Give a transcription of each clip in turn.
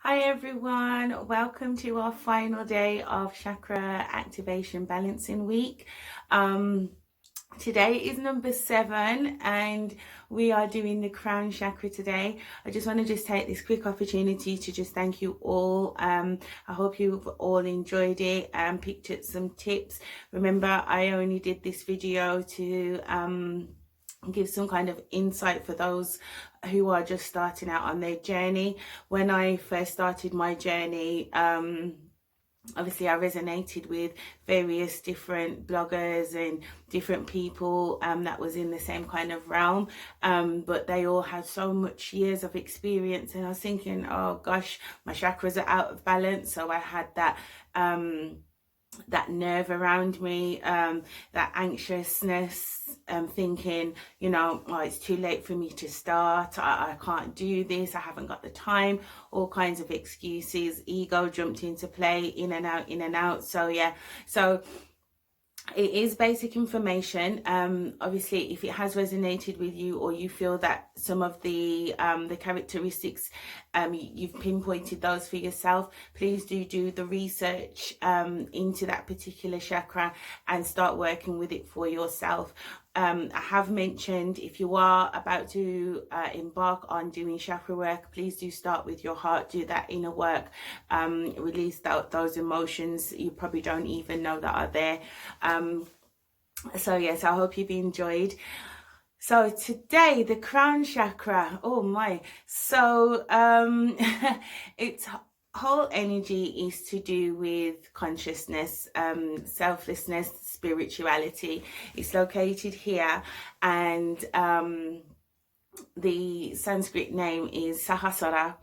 Hi everyone, welcome to our final day of Chakra Activation Balancing Week. Today is number 7 and we are doing the Crown Chakra today. I just want to take this quick opportunity to just thank you all. I hope you've all enjoyed it and picked up some tips. Remember, I only did this video to give some kind of insight for those who are just starting out on their journey. When I first started my journey, obviously I resonated with various different bloggers and different people that was in the same kind of realm, but they all had so much years of experience, and I was thinking, oh gosh, my chakras are out of balance. So I had that nerve around me, that anxiousness, thinking, oh, it's too late for me to start, I can't do this, I haven't got the time, all kinds of excuses. Ego jumped into play, in and out. So it is basic information. Obviously, if it has resonated with you, or you feel that some of the characteristics, you've pinpointed those for yourself, please do the research into that particular chakra and start working with it for yourself. I have mentioned, if you are about to embark on doing chakra work, please do start with your heart. Do that inner work, release those emotions you probably don't even know that are there. So yes, I hope you've enjoyed. So today, the crown chakra, oh my, so its whole energy is to do with consciousness, selflessness, spirituality. It's located here, and the Sanskrit name is Sahasrara,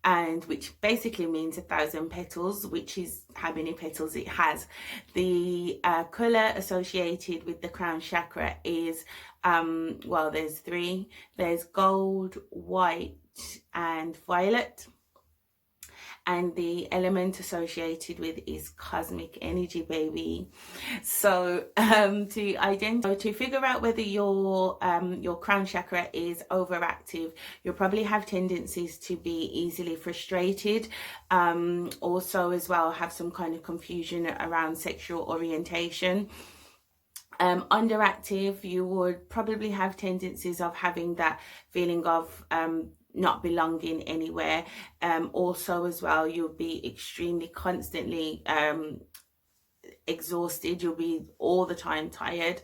and which basically means 1,000 petals, which is how many petals it has. The color associated with the crown chakra is, well, there's 3. There's gold, white, and violet. And the element associated with is cosmic energy, baby. So to figure out whether your crown chakra is overactive, you'll probably have tendencies to be easily frustrated. Also as well, have some kind of confusion around sexual orientation. Underactive, you would probably have tendencies of having that feeling of not belonging anywhere. Also as well, you'll be extremely constantly exhausted. You'll be all the time tired.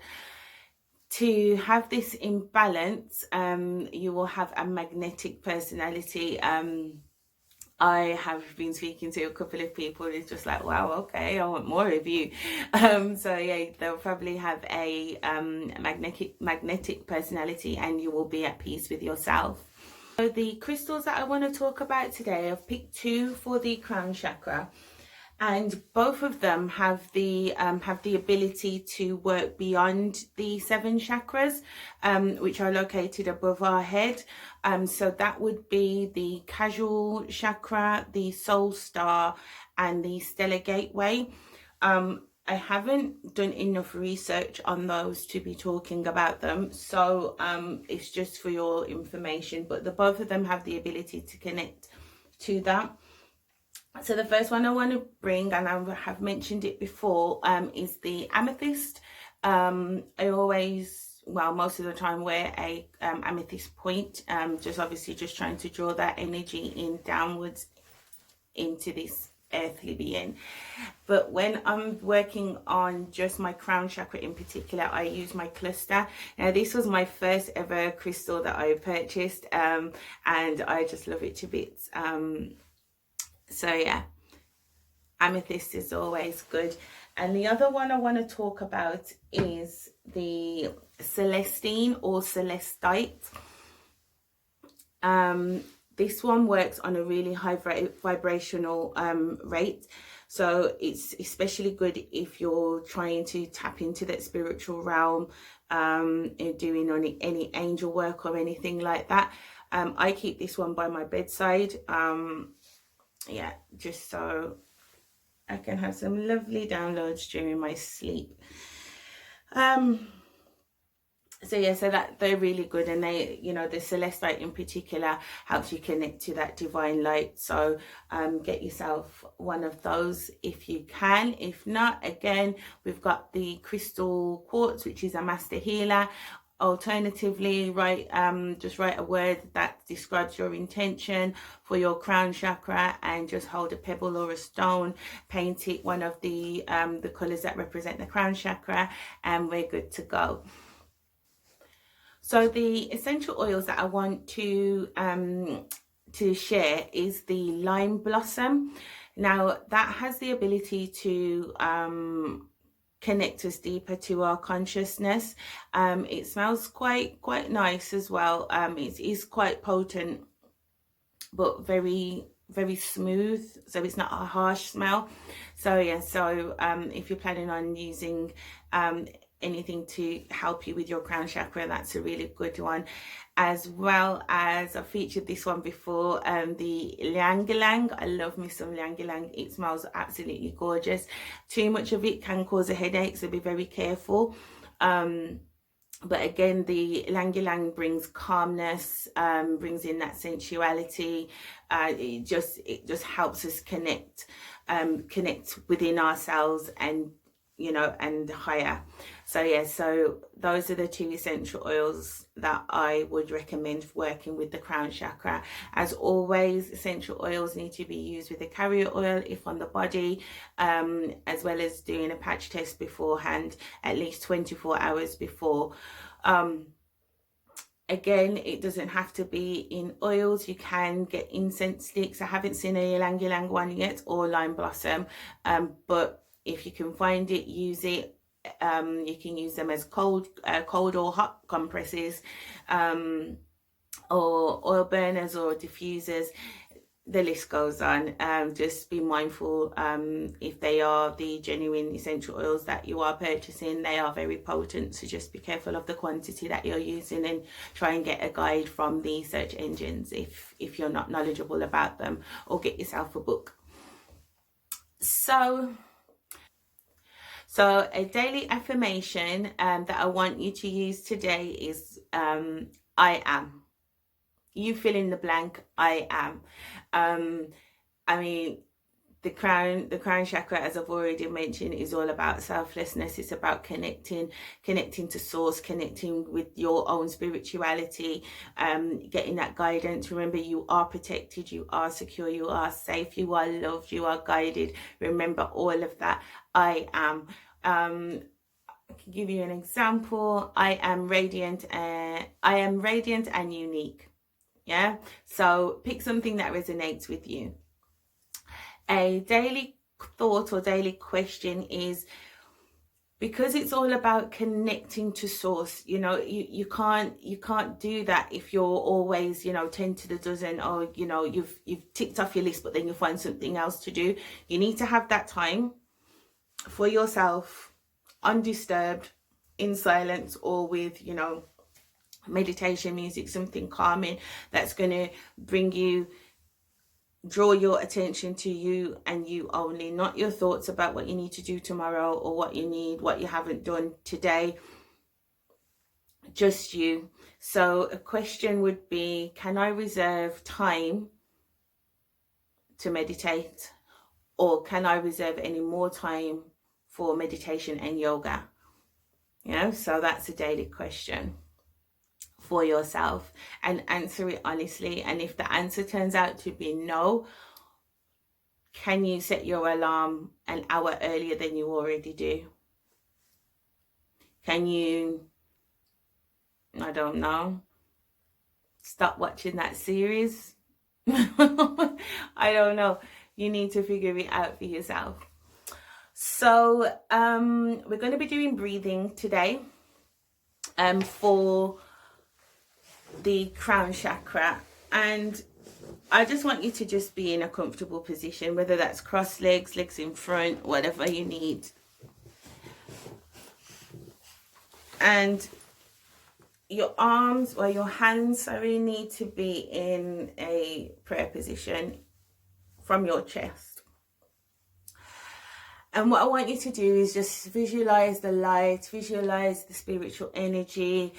To have this imbalance, you will have a magnetic personality. I have been speaking to a couple of people who's just like, wow, okay, I want more of you. So yeah, they'll probably have a magnetic personality, and you will be at peace with yourself. So the crystals that I want to talk about today, I've picked 2 for the crown chakra, and both of them have the ability to work beyond the 7 chakras, which are located above our head. So that would be the casual chakra, the soul star, and the stellar gateway. I haven't done enough research on those to be talking about them, so it's just for your information, but both of them have the ability to connect to that. So the first one I want to bring, and I have mentioned it before, is the amethyst. I always, well, most of the time wear a amethyst point, just trying to draw that energy in downwards into this earthly being. But when I'm working on just my crown chakra in particular, I use my cluster. Now this was my first ever crystal that I purchased, and I just love it to bits. So yeah, amethyst is always good. And the other one I want to talk about is the celestine or celestite. This one works on a really high vibrational rate. So it's especially good if you're trying to tap into that spiritual realm, doing any angel work or anything like that. I keep this one by my bedside. Yeah, just so I can have some lovely downloads during my sleep. So yeah, so that they're really good, and they, you know, the celestite in particular helps you connect to that divine light. So get yourself one of those if you can. If not, again, we've got the crystal quartz, which is a master healer. Alternatively, just write a word that describes your intention for your crown chakra, and just hold a pebble or a stone, paint it one of the colors that represent the crown chakra, and we're good to go. So the essential oils that I want to share is the lime blossom. Now that has the ability to connect us deeper to our consciousness. It smells quite nice as well. It is quite potent, but very smooth, so it's not a harsh smell. So yeah, so if you're planning on using anything to help you with your crown chakra, that's a really good one. As well as, I've featured this one before, the ylang ylang. I love me some ylang ylang. It smells absolutely gorgeous. Too much of it can cause a headache, so be very careful. But again, the ylang ylang brings calmness, brings in that sensuality. It just helps us connect within ourselves, and you know, and higher. So yeah, so those are the two essential oils that I would recommend for working with the crown chakra. As always, essential oils need to be used with a carrier oil if on the body, as well as doing a patch test beforehand, at least 24 hours before. Again, it doesn't have to be in oils. You can get incense sticks. I haven't seen a ylang ylang one yet, or lime blossom, but if you can find it, use it. You can use them as cold or hot compresses, or oil burners or diffusers. The list goes on. Just be mindful, if they are the genuine essential oils that you are purchasing, they are very potent, so just be careful of the quantity that you're using, and try and get a guide from the search engines if you're not knowledgeable about them, or get yourself a book. So a daily affirmation that I want you to use today is I am. You fill in the blank, I am. I mean, the crown chakra, as I've already mentioned, is all about selflessness. It's about connecting to source, connecting with your own spirituality, getting that guidance. Remember, you are protected, you are secure, you are safe, you are loved, you are guided. Remember all of that. I am. I can give you an example. I am radiant and unique. Yeah, so pick something that resonates with you. A daily thought or daily question is, because it's all about connecting to source, you know, you can't do that if you're always, you know, 10 to the dozen, or you know, you've ticked off your list, but then you find something else to do. You need to have that time for yourself, undisturbed, in silence, or with, you know, meditation music, something calming that's going to draw your attention to you and you only, not your thoughts about what you need to do tomorrow, or what you haven't done today. Just you. So a question would be, can I reserve time to meditate, or can I reserve any more time for meditation and yoga? You know, so that's a daily question for yourself, and answer it honestly. And if the answer turns out to be no, can you set your alarm an hour earlier than you already do? Can you, I don't know, stop watching that series? I don't know. You need to figure it out for yourself. So we're going to be doing breathing today, for the crown chakra, and I just want you to just be in a comfortable position, whether that's cross legs in front, whatever you need. And your arms, or your hands, sorry, need to be in a prayer position from your chest. And what I want you to do is just visualize the light, visualize the spiritual energy,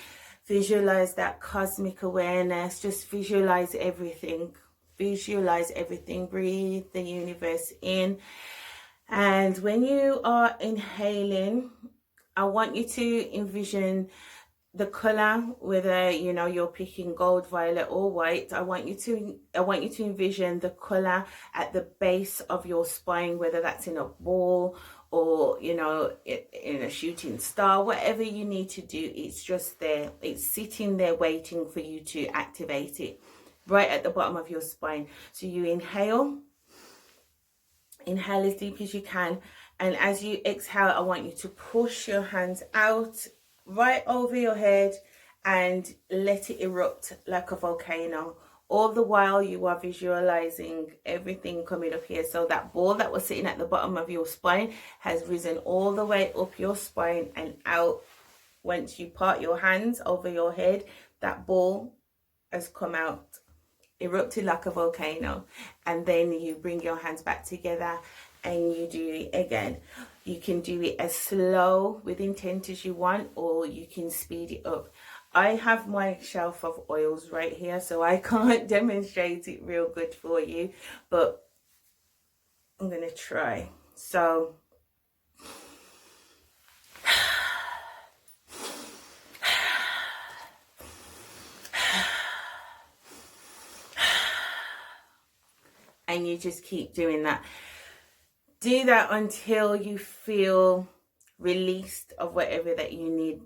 visualize that cosmic awareness, just visualize everything. Visualize everything. Breathe the universe in. And when you are inhaling, I want you to envision the color, whether you're picking gold, violet or white. I want you to envision the color at the base of your spine, whether that's in a ball or in a shooting star, whatever you need to do. It's just there, it's sitting there waiting for you to activate it, right at the bottom of your spine. So you inhale as deep as you can, and as you exhale, I want you to push your hands out right over your head and let it erupt like a volcano. All the while you are visualizing everything coming up here. So that ball that was sitting at the bottom of your spine has risen all the way up your spine and out. Once you part your hands over your head, that ball has come out, erupted like a volcano. And then you bring your hands back together and you do it again. You can do it as slow with intent as you want, or you can speed it up. I have my shelf of oils right here, so I can't demonstrate it real good for you, but I'm gonna try. So and you just keep doing that. Do that until you feel released of whatever that you need,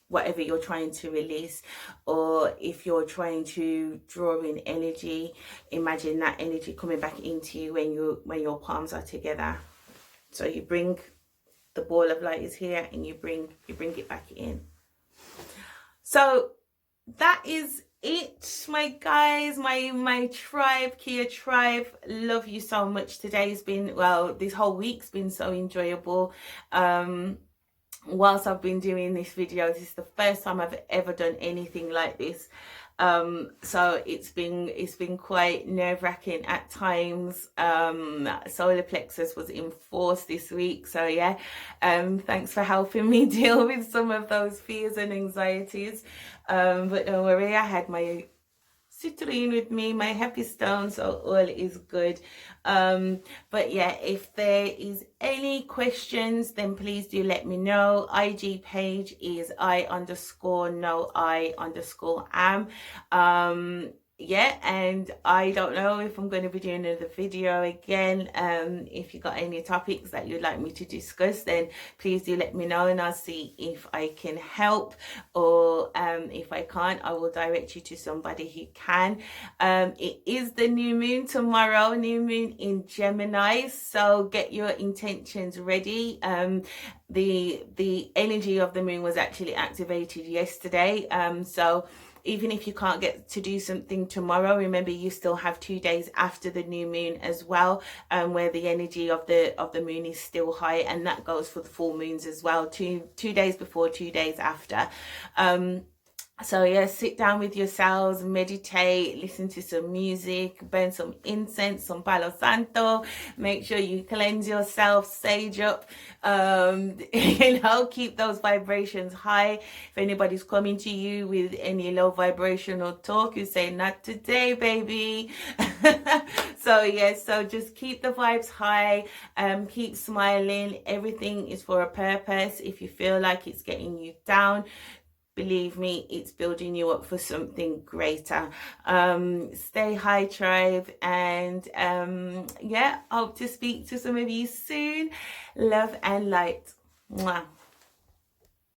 whatever you're trying to release. Or if you're trying to draw in energy, imagine that energy coming back into you when your palms are together. So you bring the ball of light is here, and you bring it back in. So that is it, my guys, my tribe, Kia tribe. Love you so much. Today's been, well, this whole week's been so enjoyable. Whilst I've been doing this video, this is the first time I've ever done anything like this. So it's been quite nerve-wracking at times. Solar plexus was in force this week, so yeah, thanks for helping me deal with some of those fears and anxieties. But don't worry, I had my citrine with me, my happy stone, so all is good. But yeah, if there is any questions, then please do let me know. IG page is I_know I_am. Yeah, and I don't know if I'm going to be doing another video again. If you got any topics that you'd like me to discuss, then please do let me know, and I'll see if I can help, or if I can't, I will direct you to somebody who can. It is the new moon tomorrow, new moon in Gemini, so get your intentions ready. The energy of the moon was actually activated yesterday, so even if you can't get to do something tomorrow, remember you still have 2 days after the new moon as well, where the energy of the moon is still high, and that goes for the full moons as well. Two days before, 2 days after. So yeah, sit down with yourselves, meditate, listen to some music, burn some incense, some Palo Santo, make sure you cleanse yourself, sage up, keep those vibrations high. If anybody's coming to you with any low vibrational talk, you say, not today, baby. So yeah, so just keep the vibes high, keep smiling. Everything is for a purpose. If you feel like it's getting you down, believe me, it's building you up for something greater. Stay high, tribe, and yeah, hope to speak to some of you soon. Love and light. Mwah.